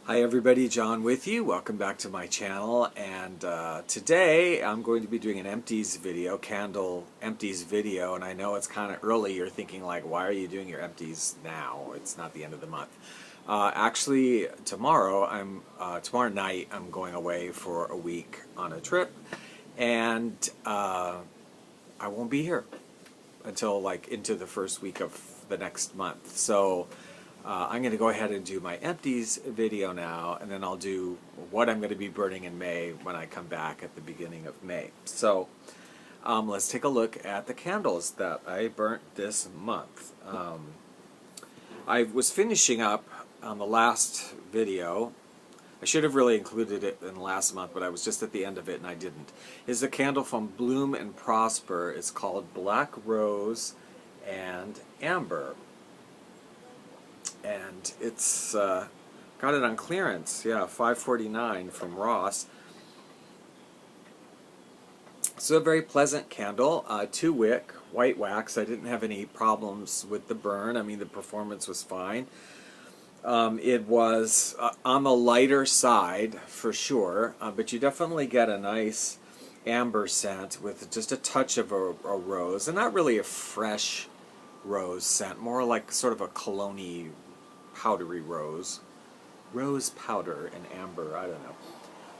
Hi everybody, John with you. Welcome back to my channel, and today I'm going to be doing an empties video, candle empties video, and I know it's kind of early. You're thinking like, why are you doing your empties now? It's not the end of the month. Actually, tomorrow night I'm going away for a week on a trip, and I won't be here until like into the first week of the next month. So I'm going to go ahead and do my empties video now, and then I'll do what I'm going to be burning in May when I come back at the beginning of May. So let's take a look at the candles that I burnt this month. I was finishing up on the last video. I should have really included it in last month, but I was just at the end of it and I didn't. It's a candle from Bloom and Prosper. It's called Black Rose and Amber. And it's got it on clearance, yeah, $5.49 from Ross. So a very pleasant candle, 2-wick, white wax. I didn't have any problems with the burn. I mean, the performance was fine. It was on the lighter side for sure, but you definitely get a nice amber scent with just a touch of a rose, and not really a fresh rose scent, more like sort of a cologne-y powdery rose powder and amber, I don't know,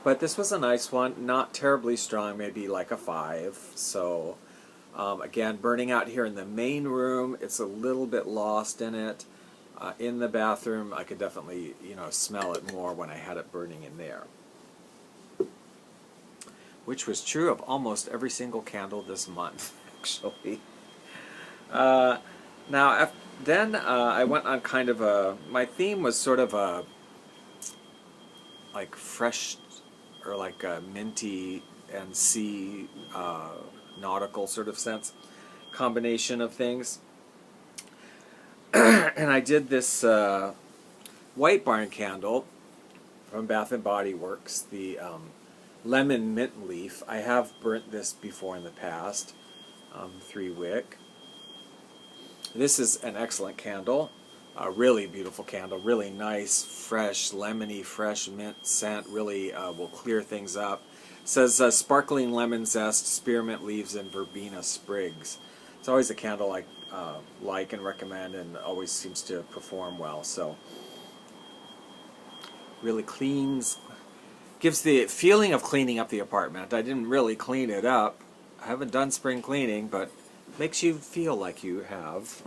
but this was a nice one, not terribly strong, maybe like a 5. So again, burning out here in the main room, it's a little bit lost in it. In the bathroom I could definitely, smell it more when I had it burning in there, which was true of almost every single candle this month actually. Then I went on kind of my theme was sort of a, like fresh, or like a minty and sea, nautical sort of sense, combination of things. And I did this White Barn candle from Bath & Body Works, the lemon mint leaf. I have burnt this before in the past, 3-wick. This is an excellent candle, a really beautiful candle, really nice, fresh, lemony, fresh mint scent, really will clear things up. It says sparkling lemon zest, spearmint leaves, and verbena sprigs. It's always a candle I like and recommend, and always seems to perform well. So really cleans, gives the feeling of cleaning up the apartment. I didn't really clean it up. I haven't done spring cleaning, but makes you feel like you have.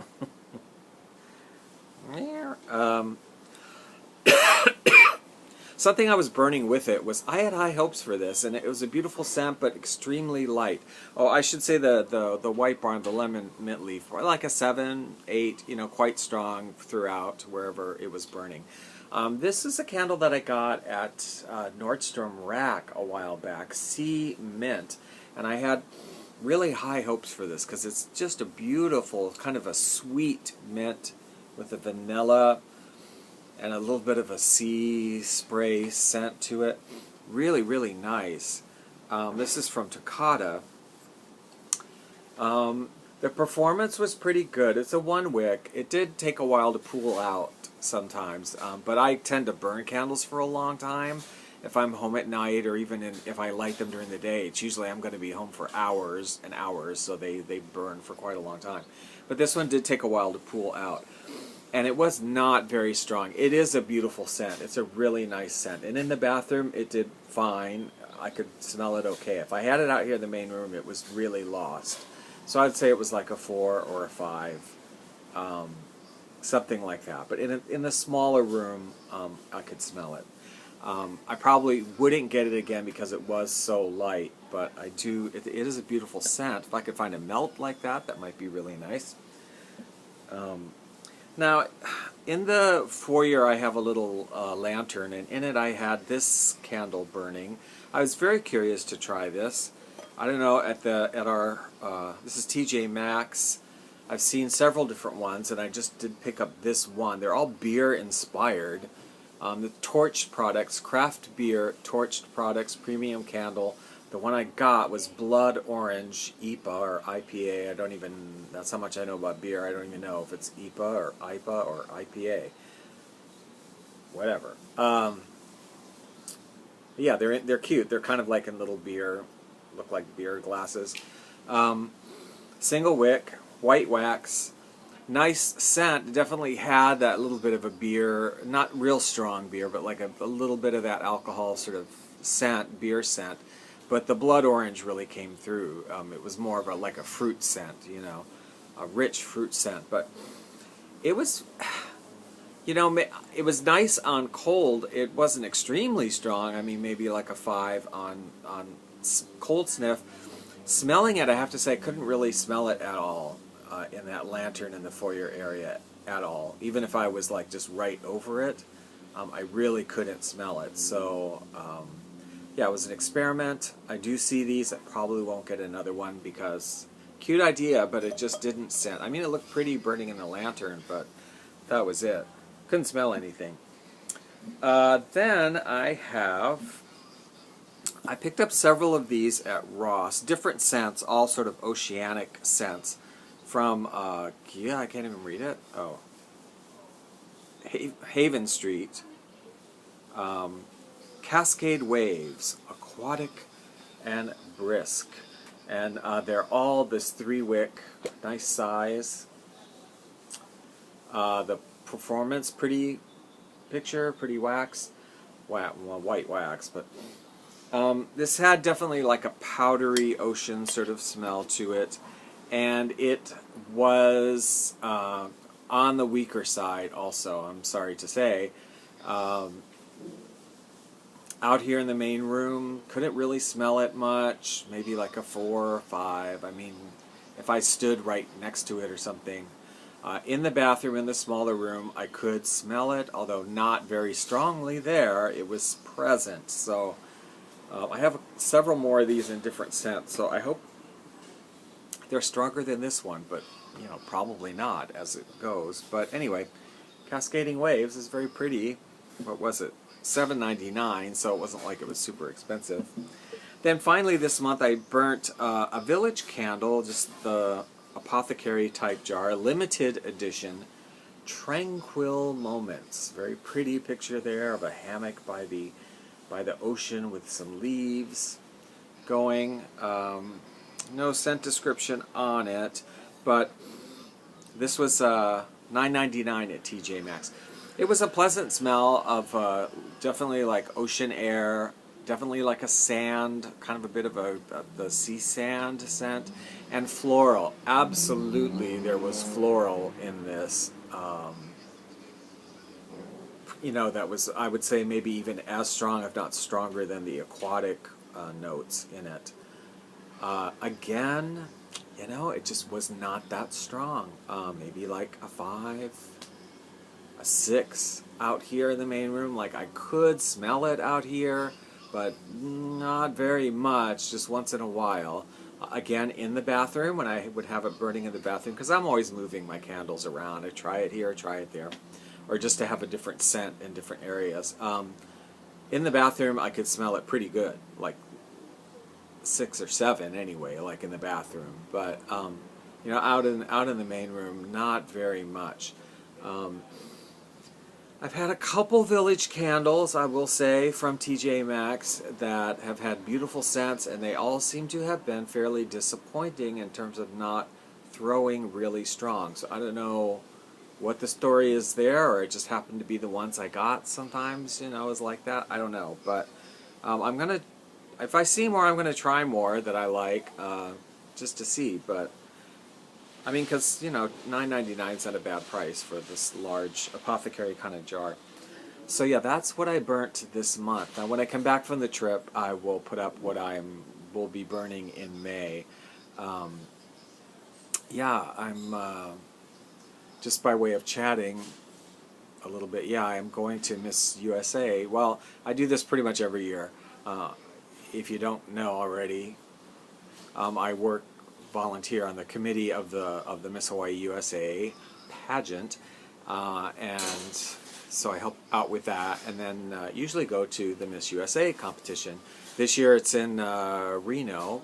Something I was burning with it was, I had high hopes for this, and it was a beautiful scent, but extremely light. Oh, I should say the White Barn, the lemon mint leaf, like a 7, 8, quite strong throughout wherever it was burning. This is a candle that I got at Nordstrom Rack a while back, Sea Mint, and I had really high hopes for this because it's just a beautiful, kind of a sweet mint with a vanilla and a little bit of a sea spray scent to it. Really, really nice. This is from Takata. The performance was pretty good. It's a 1-wick. It did take a while to pool out sometimes, but I tend to burn candles for a long time. If I'm home at night, or even if I light them during the day, it's usually I'm going to be home for hours and hours, so they burn for quite a long time. But this one did take a while to pool out, and it was not very strong. It is a beautiful scent. It's a really nice scent, and in the bathroom it did fine. I could smell it okay. If I had it out here in the main room, it was really lost. So I'd say it was like a 4 or a 5, something like that. But in the smaller room, I could smell it. I probably wouldn't get it again because it was so light, but I do. It is a beautiful scent. If I could find a melt like that, that might be really nice. Now, in the foyer, I have a little lantern, and in it I had this candle burning. I was very curious to try this. I don't know, at our this is TJ Maxx. I've seen several different ones, and I just did pick up this one. They're all beer inspired. The Torched Products, Craft Beer Torched Products Premium Candle. The one I got was Blood Orange IPA or IPA. I don't even, that's how much I know about beer. I don't even know if it's IPA or IPA or IPA. Whatever. Yeah, they're cute. They're kind of like in little beer, look like beer glasses. Um, Single wick, white wax, nice scent. Definitely had that little bit of a beer, not real strong beer, but like a little bit of that alcohol sort of scent, beer scent. But the blood orange really came through. It was more of a like a fruit scent, you know, a rich fruit scent. But it was, you know, it was nice on cold. It wasn't extremely strong. I mean, maybe like a 5 on cold sniff. Smelling it, I have to say, I couldn't really smell it at all in that lantern in the foyer area at all. Even if I was like just right over it, I really couldn't smell it. So yeah, it was an experiment. I do see these. I probably won't get another one because cute idea, but it just didn't scent. I mean, it looked pretty burning in the lantern, but that was it. Couldn't smell anything. Then I picked up several of these at Ross, different scents, all sort of oceanic scents from, yeah, I can't even read it. Oh, Haven Street, Cascade Waves, Aquatic and Brisk. And they're all this 3-wick, nice size. The performance, pretty picture, pretty wax, well, white wax, but this had definitely like a powdery ocean sort of smell to it, and it was on the weaker side also, I'm sorry to say. Out here in the main room, couldn't really smell it much, maybe like a 4 or 5. I mean, if I stood right next to it or something. In the bathroom, in the smaller room, I could smell it, although not very strongly there. It was present, so I have several more of these in different scents, so I hope they're stronger than this one, but you know, probably not as it goes. But anyway, Cascading Waves is very pretty. What was it? $7.99, so it wasn't like it was super expensive. Then finally this month I burnt a village candle, just the apothecary type jar, limited edition, Tranquil Moments. Very pretty picture there of a hammock by the ocean with some leaves going. No scent description on it, but this was $9.99 at TJ Maxx. It was a pleasant smell of definitely like ocean air, definitely like a sand, kind of a bit of the sea sand scent, and floral. Absolutely, there was floral in this. You know, that was, I would say, maybe even as strong, if not stronger, than the aquatic notes in it. Again, you know, it just was not that strong. Maybe like a 5, a 6 out here in the main room. Like I could smell it out here, but not very much, just once in a while. Again, in the bathroom, when I would have it burning in the bathroom, because I'm always moving my candles around. I try it here, try it there, or just to have a different scent in different areas. In the bathroom, I could smell it pretty good, like 6 or 7 anyway, like in the bathroom. But you know, out in the main room, not very much. I've had a couple village candles, I will say, from TJ Maxx that have had beautiful scents, and they all seem to have been fairly disappointing in terms of not throwing really strong. So I don't know what the story is there, or it just happened to be the ones I got sometimes, you know, is like that. I don't know, but I'm gonna, if I see more, I'm gonna try more that I like, just to see. But I mean, because, you know, $9.99 is not a bad price for this large apothecary kind of jar. So yeah, that's what I burnt this month. Now when I come back from the trip, I will put up what will be burning in May. Yeah, I'm just by way of chatting a little bit, yeah, I'm going to Miss USA. Well, I do this pretty much every year. If you don't know already, I volunteer on the committee of the Miss Hawaii USA pageant, and so I help out with that, and then usually go to the Miss USA competition. This year it's in Reno.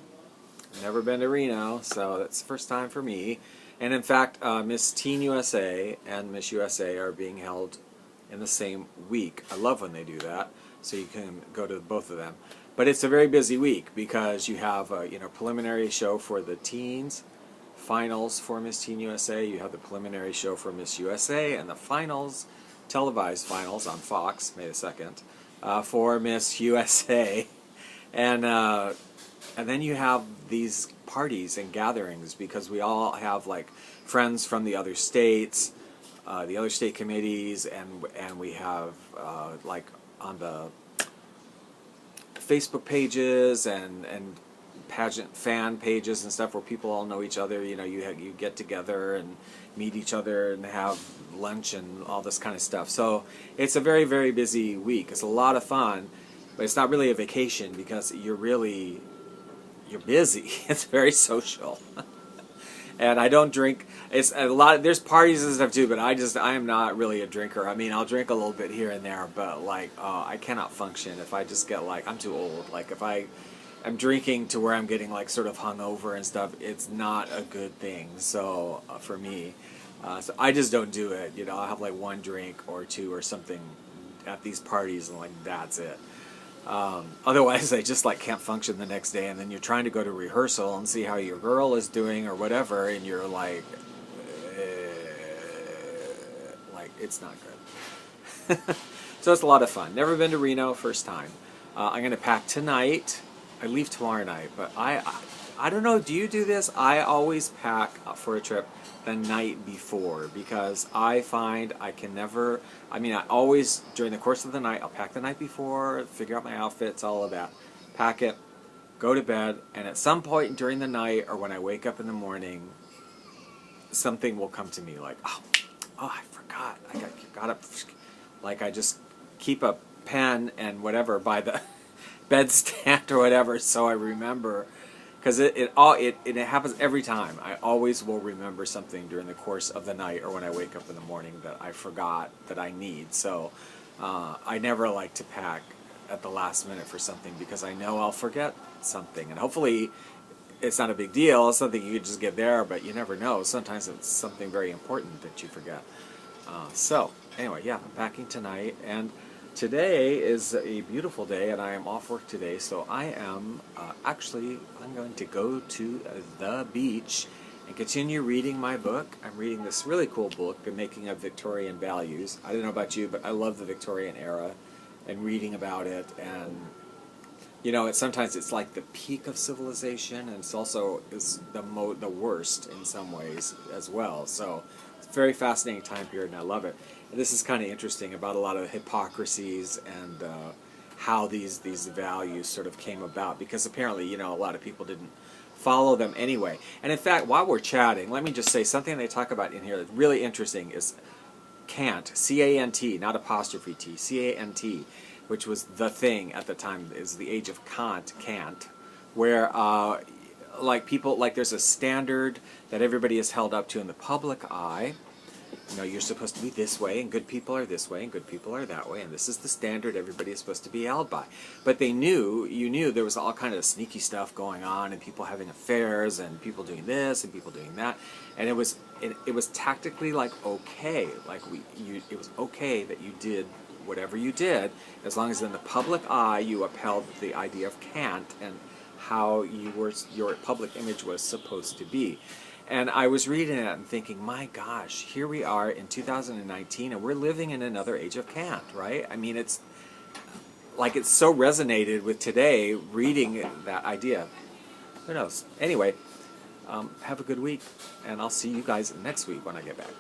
Never been to Reno, so that's the first time for me. And in fact, Miss Teen USA and Miss USA are being held in the same week. I love when they do that. so you can go to both of them. But it's a very busy week because you have a preliminary show for the teens, finals for Miss Teen USA, you have the preliminary show for Miss USA, and the finals, televised finals on Fox, May the 2nd, for Miss USA. And then you have these parties and gatherings because we all have like friends from the other states, the other state committees, and we have like on the Facebook pages and pageant fan pages and stuff where people all know each other. You get together and meet each other and have lunch and all this kind of stuff. So it's a very, very busy week. It's a lot of fun, but it's not really a vacation because you're busy. It's very social. And I don't drink. It's a lot. There's parties and stuff too, but I am not really a drinker. I mean, I'll drink a little bit here and there, but like, I cannot function if I just get like, I'm too old. Like if I'm drinking to where I'm getting like sort of hungover and stuff, it's not a good thing. So for me, so I just don't do it. I'll have like one drink or two or something at these parties, and like that's it. Otherwise, I just like can't function the next day, and then you're trying to go to rehearsal and see how your girl is doing or whatever, and you're like it's not good. So it's a lot of fun. Never been to Reno, first time. I'm gonna pack tonight. I leave tomorrow night, but I don't know. Do you do this? I always pack for a trip the night before because I find I can never. I mean, I always during the course of the night I'll pack the night before, figure out my outfits, all of that, pack it, go to bed, and at some point during the night or when I wake up in the morning, something will come to me like, oh, I forgot. I got up. Like I just keep a pen and whatever by the bedstand or whatever, so I remember. Because it happens every time. I always will remember something during the course of the night or when I wake up in the morning that I forgot that I need. So I never like to pack at the last minute for something because I know I'll forget something. And hopefully it's not a big deal. It's something you could just get there, but you never know. Sometimes it's something very important that you forget. So anyway, yeah, I'm packing tonight. And today is a beautiful day, and I am off work today, so I am I'm going to go to the beach and continue reading my book. I'm reading this really cool book, The Making of Victorian Values. I don't know about you, but I love the Victorian era and reading about it. And sometimes it's like the peak of civilization, and it's also the worst in some ways as well. So it's a very fascinating time period, and I love it. This is kind of interesting about a lot of hypocrisies and how these values sort of came about, because apparently, a lot of people didn't follow them anyway. And in fact, while we're chatting, let me just say something they talk about in here that's really interesting is Cant, C-A-N-T, not apostrophe T, C-A-N-T, which was the thing at the time, is the age of Cant, where there's a standard that everybody is held up to in the public eye. You're supposed to be this way, and good people are this way, and good people are that way, and this is the standard everybody is supposed to be held by. But you knew there was all kind of sneaky stuff going on, and people having affairs, and people doing this, and people doing that, and it was tactically like okay, it was okay that you did whatever you did, as long as in the public eye you upheld the idea of Kant and how your public image was supposed to be. And I was reading it and thinking, my gosh, here we are in 2019, and we're living in another age of Kant, right? I mean, it's so resonated with today, reading that idea. Who knows? Anyway, have a good week, and I'll see you guys next week when I get back.